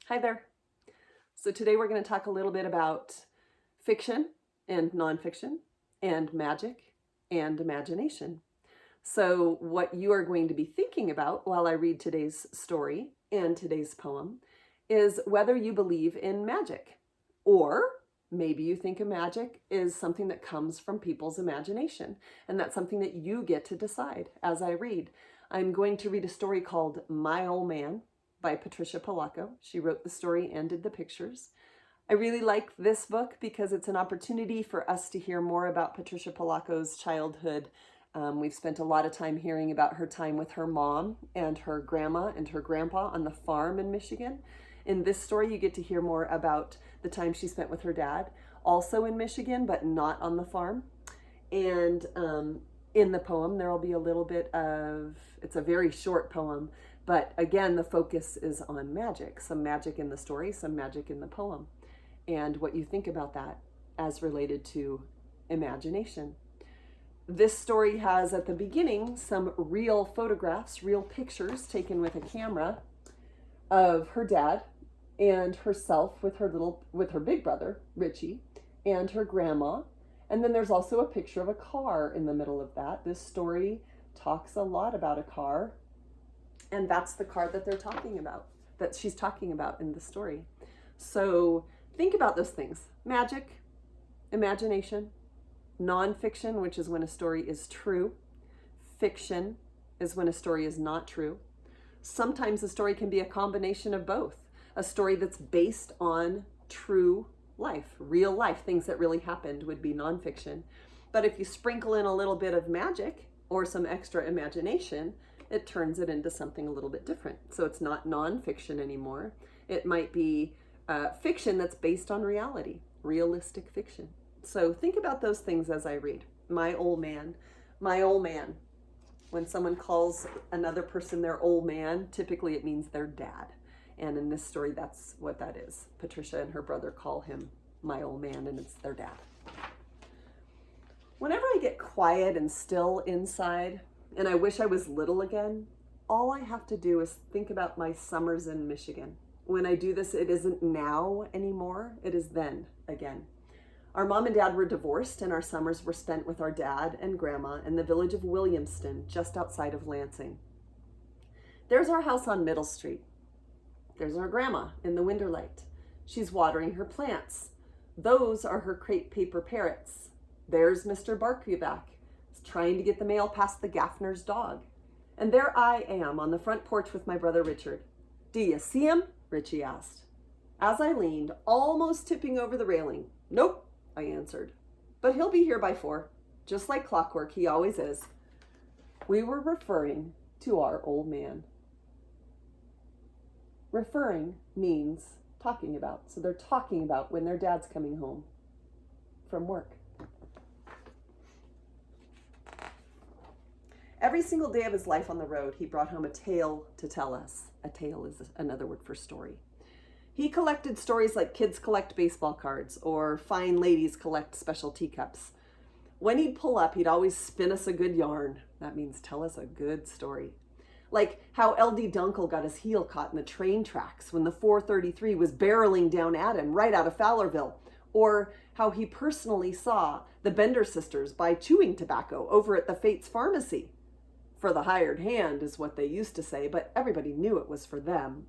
Hi there. So today we're going to talk a little bit about fiction and nonfiction and magic and imagination. So what you are going to be thinking about while I read today's story and today's poem is whether you believe in magic, or maybe you think a magic is something that comes from people's imagination, and that's something that you get to decide as I read. I'm going to read a story called My Old Man by Patricia Polacco. She wrote the story and did the pictures. I really like this book because it's an opportunity for us to hear more about Patricia Polacco's childhood. We've spent a lot of time hearing about her time with her mom and her grandma and her grandpa on the farm in Michigan. In this story, you get to hear more about the time she spent with her dad, also in Michigan, but not on the farm. And in the poem, there will be a little bit of, it's a very short poem, but again, the focus is on magic. Some magic in the story, some magic in the poem, and what you think about that as related to imagination. This story has at the beginning some real photographs, real pictures taken with a camera of her dad and herself with her big brother, Richie, and her grandma. And then there's also a picture of a car in the middle of that. This story talks a lot about a car, and that's the car that they're talking about, that she's talking about in the story. So think about those things: magic, imagination, nonfiction, which is when a story is true, fiction is when a story is not true. Sometimes a story can be a combination of both. A story that's based on true life, real life, things that really happened would be nonfiction. But if you sprinkle in a little bit of magic or some extra imagination, it turns it into something a little bit different. So it's not nonfiction anymore. It might be fiction that's based on reality, realistic fiction. So think about those things as I read. My old man, my old man. When someone calls another person their old man, typically it means their dad. And in this story, that's what that is. Patricia and her brother call him my old man, and it's their dad. Whenever I get quiet and still inside, and I wish I was little again, all I have to do is think about my summers in Michigan. When I do this, it isn't now anymore, it is then again. Our mom and dad were divorced, and our summers were spent with our dad and grandma in the village of Williamston, just outside of Lansing. There's our house on Middle Street. There's our grandma in the winterlight. She's watering her plants. Those are her crepe paper parrots. There's Mr. Barkyback, trying to get the mail past the Gaffner's dog. And there I am on the front porch with my brother Richard. Do you see him? Richie asked. As I leaned, almost tipping over the railing. Nope, I answered. But he'll be here by 4. Just like clockwork, he always is. We were referring to our old man. Referring means talking about. So they're talking about when their dad's coming home from work. Every single day of his life on the road, he brought home a tale to tell us. A tale is another word for story. He collected stories like kids collect baseball cards or fine ladies collect special teacups. When he'd pull up, he'd always spin us a good yarn. That means tell us a good story. Like how L.D. Dunkel got his heel caught in the train tracks when the 433 was barreling down at him right out of Fowlerville. Or how he personally saw the Bender sisters buy chewing tobacco over at the Fates Pharmacy. For the hired hand is what they used to say, but everybody knew it was for them.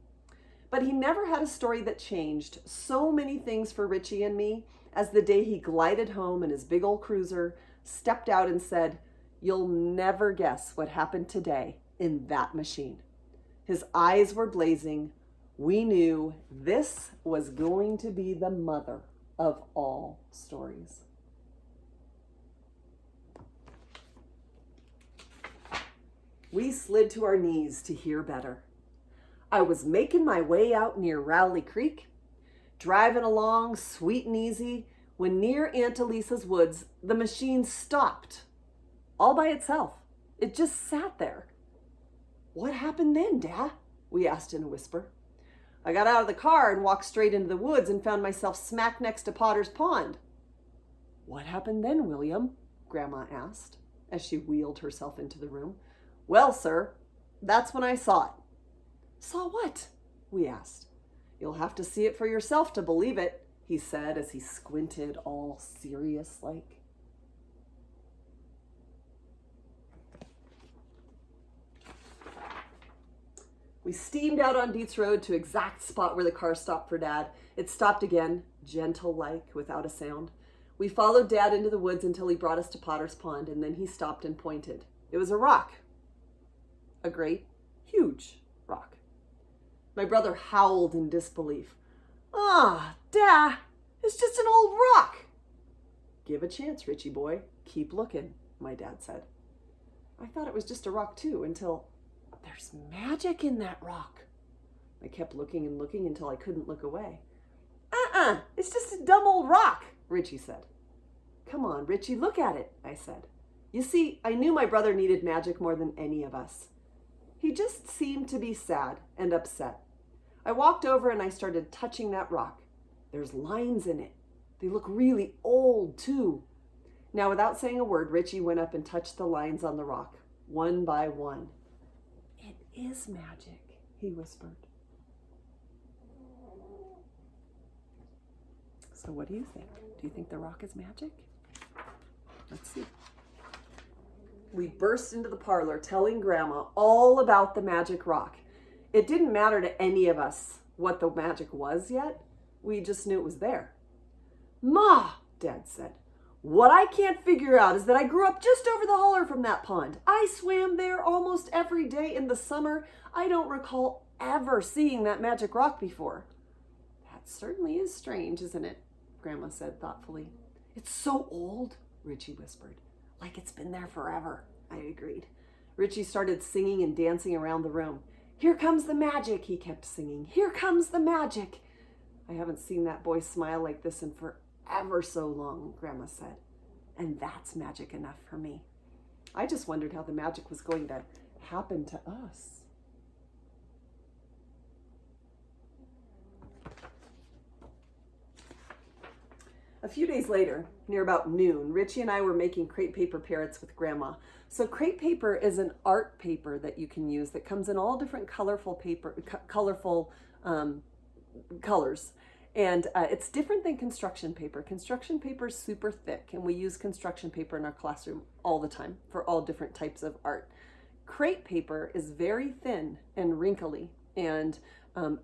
But he never had a story that changed so many things for Richie and me as the day he glided home in his big old cruiser, stepped out and said, "You'll never guess what happened today in that machine." His eyes were blazing. We knew this was going to be the mother of all stories. We slid to our knees to hear better. I was making my way out near Rowley Creek, driving along sweet and easy, when near Aunt Elisa's woods, the machine stopped all by itself. It just sat there. "What happened then, Dad?" we asked in a whisper. "I got out of the car and walked straight into the woods and found myself smack next to Potter's Pond." "What happened then, William?" Grandma asked as she wheeled herself into the room. "Well, sir, that's when I saw it." "Saw what?" we asked. You'll have to see it for yourself to believe it, he said as he squinted all serious-like. We steamed out on Dietz Road to exact spot where the car stopped for Dad. It stopped again, gentle-like, without a sound. We followed Dad into the woods until he brought us to Potter's Pond, and then he stopped and pointed. It was a rock. A great, huge rock. My brother howled in disbelief. Ah, Dad, it's just an old rock. Give a chance, Richie boy. Keep looking, my dad said. I thought it was just a rock too, until there's magic in that rock. I kept looking and looking until I couldn't look away. It's just a dumb old rock, Richie said. Come on, Richie, look at it, I said. You see, I knew my brother needed magic more than any of us. He just seemed to be sad and upset. I walked over and I started touching that rock. There's lines in it. They look really old, too. Now, without saying a word, Richie went up and touched the lines on the rock, one by one. It is magic, he whispered. So what do you think? Do you think the rock is magic? Let's see. We burst into the parlor telling Grandma all about the magic rock. It didn't matter to any of us what the magic was yet. We just knew it was there. Ma, Dad said, what I can't figure out is that I grew up just over the holler from that pond. I swam there almost every day in the summer. I don't recall ever seeing that magic rock before. That certainly is strange, isn't it? Grandma said thoughtfully. It's so old, Richie whispered. Like it's been there forever, I agreed. Richie started singing and dancing around the room. Here comes the magic, he kept singing. Here comes the magic. I haven't seen that boy smile like this in forever so long, Grandma said. And that's magic enough for me. I just wondered how the magic was going to happen to us. A few days later, near about noon, Richie and I were making crepe paper parrots with Grandma. So crepe paper is an art paper that you can use that comes in all different colorful colors. And it's different than construction paper. Construction paper is super thick, and we use construction paper in our classroom all the time for all different types of art. Crepe paper is very thin and wrinkly and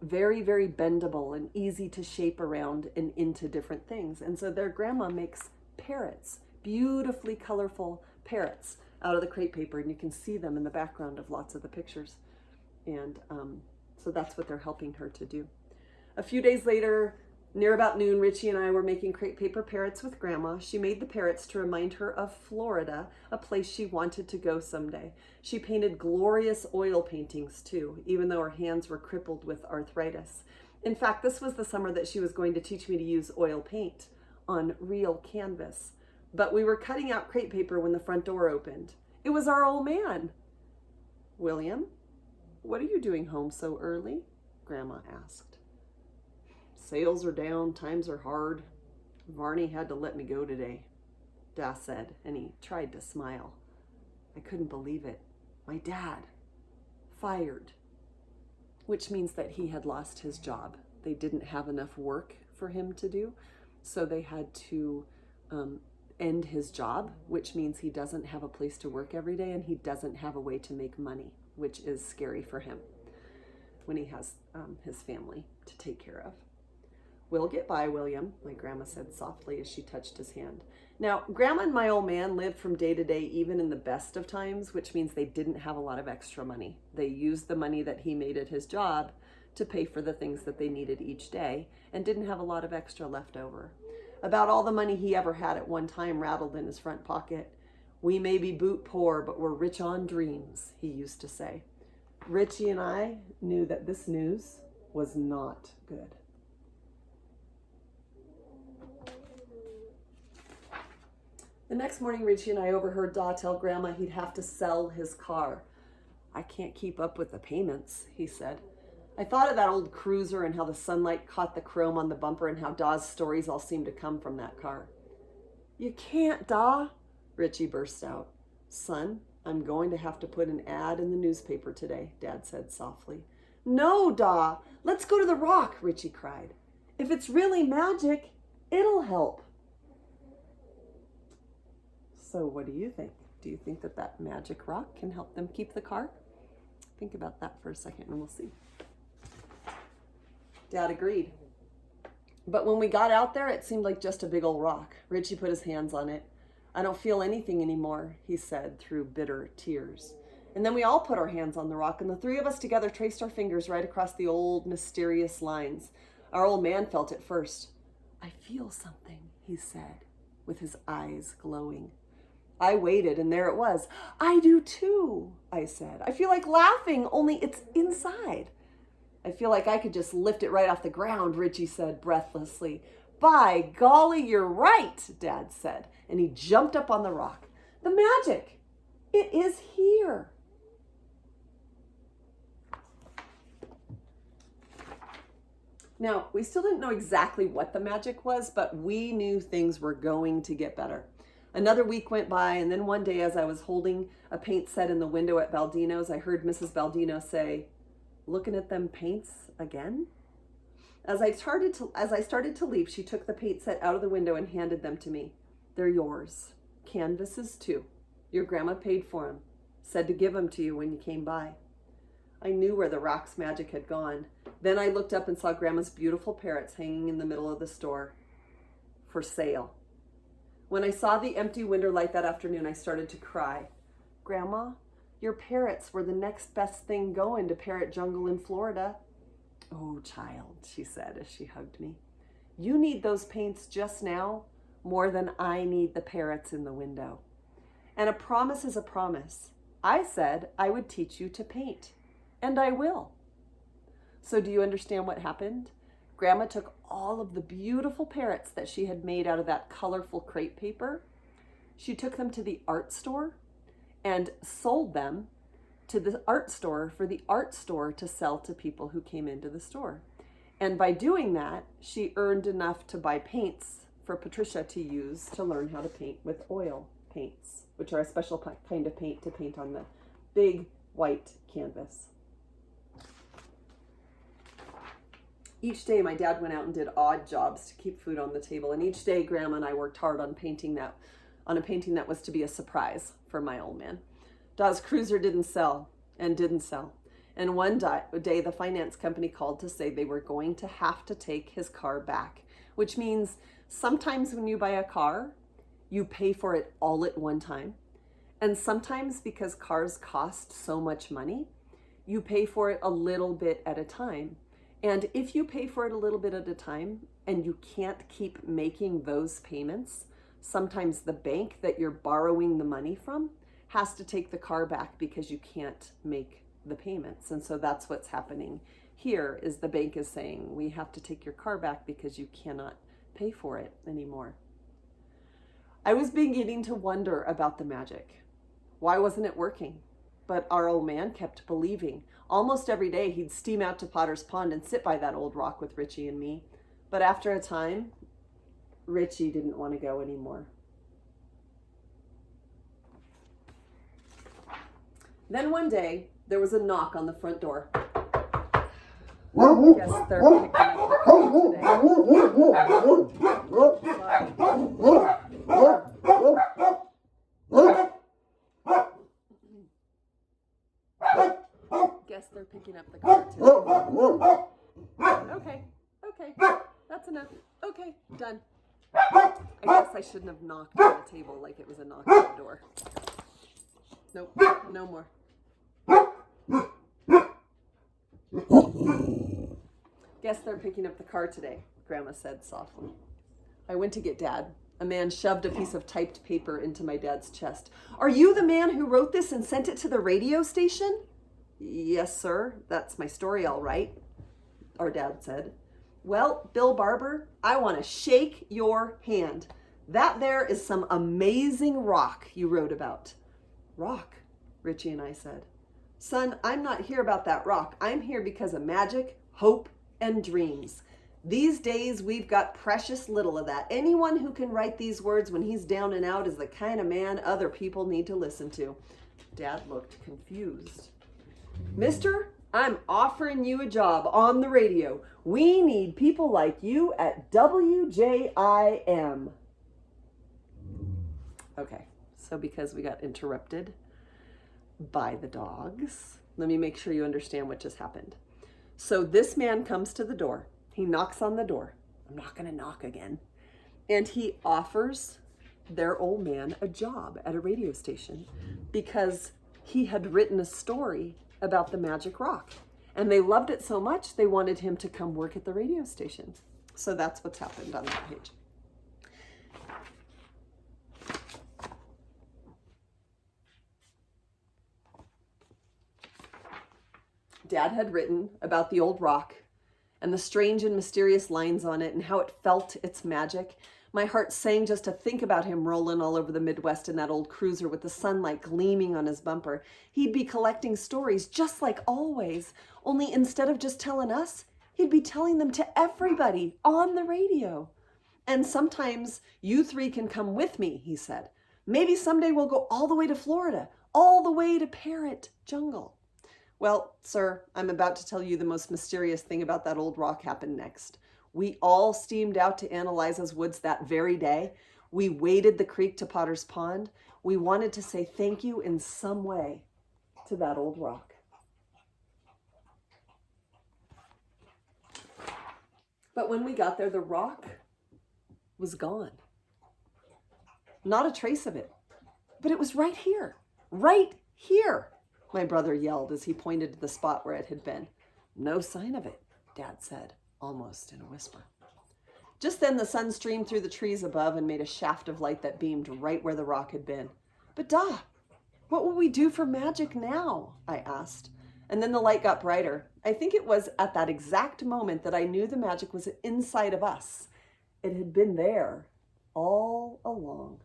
very, very bendable and easy to shape around and into different things. And so their Grandma makes parrots, beautifully colorful parrots out of the crepe paper, and you can see them in the background of lots of the pictures. And so that's what they're helping her to do. A few days later, near about noon, Richie and I were making crepe paper parrots with Grandma. She made the parrots to remind her of Florida, a place she wanted to go someday. She painted glorious oil paintings too, even though her hands were crippled with arthritis. In fact, this was the summer that she was going to teach me to use oil paint on real canvas. But we were cutting out crepe paper when the front door opened. It was our old man. William, what are you doing home so early? Grandma asked. Sales are down, times are hard. Varney had to let me go today, Da said, and he tried to smile. I couldn't believe it. My dad, fired, which means that he had lost his job. They didn't have enough work for him to do, so they had to end his job, which means he doesn't have a place to work every day and he doesn't have a way to make money, which is scary for him when he has his family to take care of. We'll get by, William, my Grandma said softly as she touched his hand. Now, Grandma and my old man lived from day to day, even in the best of times, which means they didn't have a lot of extra money. They used the money that he made at his job to pay for the things that they needed each day and didn't have a lot of extra left over. About all the money he ever had at one time rattled in his front pocket. We may be boot poor, but we're rich on dreams, he used to say. Richie and I knew that this news was not good. The next morning, Richie and I overheard Da tell Grandma he'd have to sell his car. I can't keep up with the payments, he said. I thought of that old cruiser and how the sunlight caught the chrome on the bumper and how Da's stories all seemed to come from that car. You can't, Da, Richie burst out. Son, I'm going to have to put an ad in the newspaper today, Dad said softly. No, Da, Let's go to the rock, Richie cried. If it's really magic, it'll help. So what do you think? Do you think that that magic rock can help them keep the car? Think about that for a second and we'll see. Dad agreed. But when we got out there, it seemed like just a big old rock. Richie put his hands on it. I don't feel anything anymore, he said through bitter tears. And then we all put our hands on the rock, and the three of us together traced our fingers right across the old mysterious lines. Our old man felt it first. I feel something, he said, with his eyes glowing. I waited, and there it was. I do too, I said. I feel like laughing, only it's inside. I feel like I could just lift it right off the ground, Richie said breathlessly. By golly, you're right, Dad said, and he jumped up on the rock. The magic, it is here. Now, we still didn't know exactly what the magic was, but we knew things were going to get better. Another week went by, and then one day as I was holding a paint set in the window at Baldino's, I heard Mrs. Baldino say, "Looking at them paints again?" As I started to leave, she took the paint set out of the window and handed them to me. They're yours. Canvases too. Your grandma paid for them. Said to give them to you when you came by. I knew where the rock's magic had gone. Then I looked up and saw Grandma's beautiful parrots hanging in the middle of the store. For sale. When I saw the empty window light that afternoon, I started to cry. Grandma, your parrots were the next best thing going to Parrot Jungle in Florida. Oh, child, she said as she hugged me. You need those paints just now more than I need the parrots in the window. And a promise is a promise. I said I would teach you to paint, and I will. So do you understand what happened? Grandma took all of the beautiful parrots that she had made out of that colorful crepe paper. She took them to the art store and sold them to the art store for the art store to sell to people who came into the store. And by doing that, she earned enough to buy paints for Patricia to use to learn how to paint with oil paints, which are a special kind of paint to paint on the big white canvas. Each day my dad went out and did odd jobs to keep food on the table, and each day Grandma and I worked hard on a painting that was to be a surprise for my old man. Dawes Cruiser didn't sell. And one day the finance company called to say they were going to have to take his car back, which means sometimes when you buy a car, you pay for it all at one time. And sometimes because cars cost so much money, you pay for it a little bit at a time. And if you pay for it a little bit at a time and you can't keep making those payments, sometimes the bank that you're borrowing the money from has to take the car back because you can't make the payments. And so that's what's happening here is the bank is saying, we have to take your car back because you cannot pay for it anymore. I was beginning to wonder about the magic. Why wasn't it working? But our old man kept believing. Almost every day he'd steam out to Potter's Pond and sit by that old rock with Richie and me. But after a time, Richie didn't want to go anymore. Then one day, there was a knock on the front door. Guess they're picking up the Guess they're picking up the car today. Okay, that's enough. Okay, done. I guess I shouldn't have knocked on the table like it was a knock on the door. Nope, no more. Guess they're picking up the car today, Grandma said softly. I went to get Dad. A man shoved a piece of typed paper into my dad's chest. Are you the man who wrote this and sent it to the radio station? Yes, sir. That's my story, all right, our dad said. Well, Bill Barber, I want to shake your hand. That there is some amazing rock you wrote about. Rock, Richie and I said. Son, I'm not here about that rock. I'm here because of magic, hope, and dreams. These days, we've got precious little of that. Anyone who can write these words when he's down and out is the kind of man other people need to listen to. Dad looked confused. Mister, I'm offering you a job on the radio. We need people like you at WJIM. Okay, so because we got interrupted by the dogs, let me make sure you understand what just happened. So this man comes to the door. He knocks on the door. I'm not going to knock again. And he offers their old man a job at a radio station because he had written a story about the magic rock. And they loved it so much, they wanted him to come work at the radio station. So that's what's happened on that page. Dad had written about the old rock and the strange and mysterious lines on it and how it felt its magic. My heart sang just to think about him rolling all over the Midwest in that old cruiser with the sunlight gleaming on his bumper. He'd be collecting stories just like always, only instead of just telling us, he'd be telling them to everybody on the radio. And sometimes you three can come with me, he said. Maybe someday we'll go all the way to Florida, all the way to Parrot Jungle. Well, sir, I'm about to tell you the most mysterious thing about that old rock happened next. We all steamed out to Aunt Eliza's woods that very day. We waded the creek to Potter's Pond. We wanted to say thank you in some way to that old rock. But when we got there, the rock was gone. Not a trace of it. But it was right here, my brother yelled as he pointed to the spot where it had been. No sign of it, Dad said, almost in a whisper. Just then the sun streamed through the trees above and made a shaft of light that beamed right where the rock had been. But Da, what will we do for magic now? I asked. And then the light got brighter. I think it was at that exact moment that I knew the magic was inside of us. It had been there all along.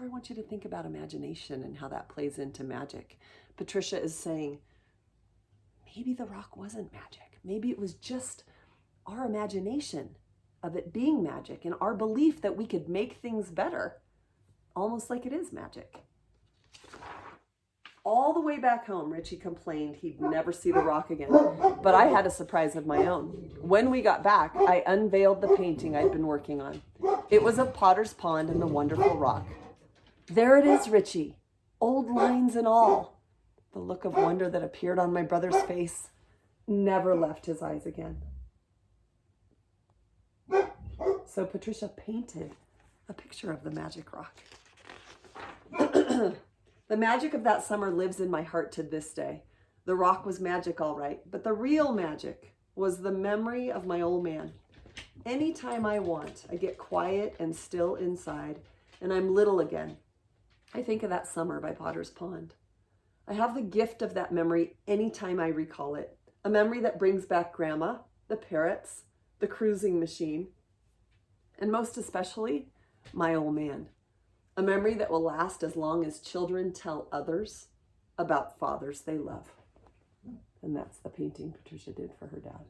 I want you to think about imagination and how that plays into magic. Patricia is saying, maybe the rock wasn't magic. Maybe it was just our imagination of it being magic and our belief that we could make things better, almost like it is magic. All the way back home, Richie complained he'd never see the rock again, but I had a surprise of my own. When we got back, I unveiled the painting I'd been working on. It was of Potter's Pond and the wonderful rock. There it is, Richie, old lines and all. The look of wonder that appeared on my brother's face never left his eyes again. So Patricia painted a picture of the magic rock. The magic of that summer lives in my heart to this day. The rock was magic, all right, but the real magic was the memory of my old man. Anytime I want, I get quiet and still inside, and I'm little again. I think of that summer by Potter's Pond. I have the gift of that memory anytime I recall it. A memory that brings back Grandma, the parrots, the cruising machine, and most especially, my old man. A memory that will last as long as children tell others about fathers they love. And that's the painting Patricia did for her dad.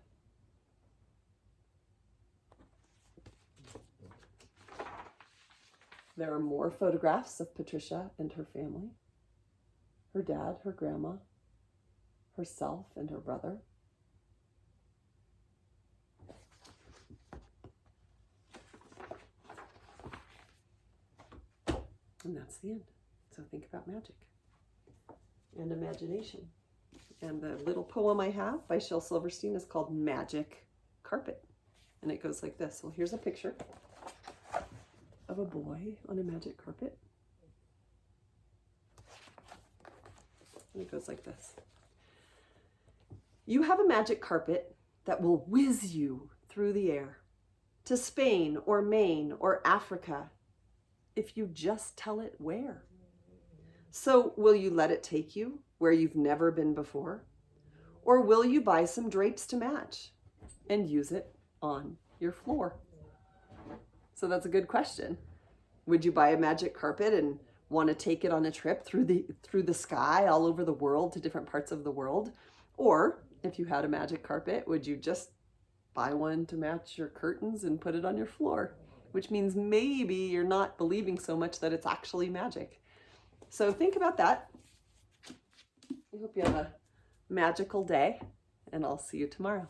There are more photographs of Patricia and her family, her dad, her grandma, herself, and her brother. And that's the end. So think about magic and imagination. And the little poem I have by Shel Silverstein is called Magic Carpet. And it goes like this. Well, here's a picture of a boy on a magic carpet. And it goes like this. You have a magic carpet that will whiz you through the air to Spain or Maine or Africa if you just tell it where. So will you let it take you where you've never been before? Or will you buy some drapes to match and use it on your floor? So that's a good question. Would you buy a magic carpet and want to take it on a trip through the sky all over the world to different parts of the world? Or if you had a magic carpet, would you just buy one to match your curtains and put it on your floor? Which means maybe you're not believing so much that it's actually magic. So think about that. I hope you have a magical day, and I'll see you tomorrow.